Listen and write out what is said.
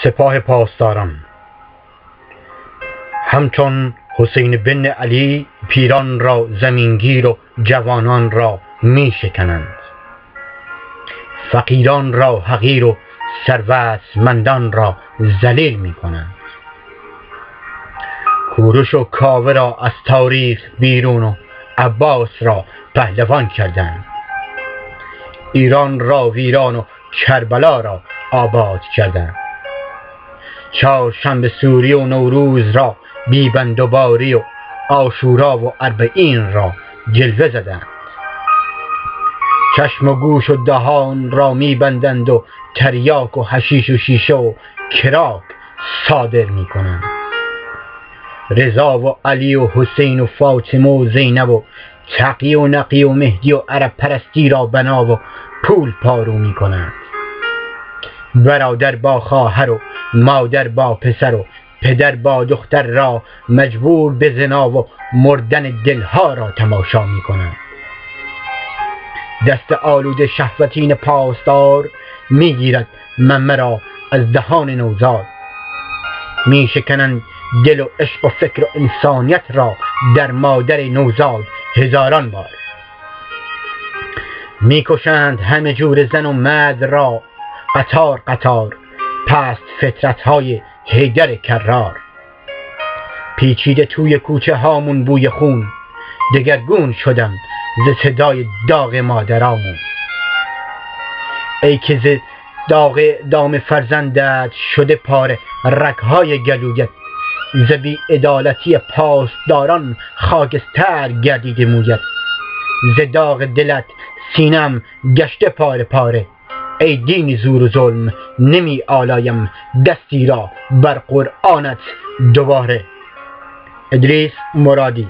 سپاه پاسداران همچون حسین بن علی پیران را زمینگیر و جوانان را می شکنند، فقیران را حقیر و ثروتمندان را ذلیل می کنند. کوروش و کاوه را از تاریخ بیرون و عباس را پهلوان کردند. ایران را ویران و کربلا را آباد کردند. چهارشنبه سوری و نوروز را بیبندوباری و عاشورا و اربعین را جلوه زدند. چشم و گوش و دهان را میبندند و تریاک و حشیش و شیشه و کراک صادر میکنند. رضا و علی و حسین و فاطمه و زینب و تقی و نقی و مهدی و عرب پرستی را بنا و پول پارو میکنند. برادر با خواهر و مادر با پسر و پدر با دختر را مجبور به زنا و مردن دلها را تماشا می کنند. دست آلود شهوتین پاسدار می گیرد ممه را از دهان نوزاد. می شکنند دل و عشق و فکر و انسانیت را در مادر نوزاد هزاران بار. می کشند همه جور زن و مرد را قطار قطار پست فطرت های حیدر کرار. پیچیده توی کوچه هامون بوی خون، دگرگون شدم ز صدای داغ مادرامون. ای که ز داغ دام فرزندت شده پاره رگهای گلویت، ز بی عدالتی پاسداران خاکستر گردیده مویت. ز داغ دلت سینم گشته پاره پاره، ای دین زور و ظلم نمی آلایم دستی را بر قرآنت دوباره. ادریس مرادی.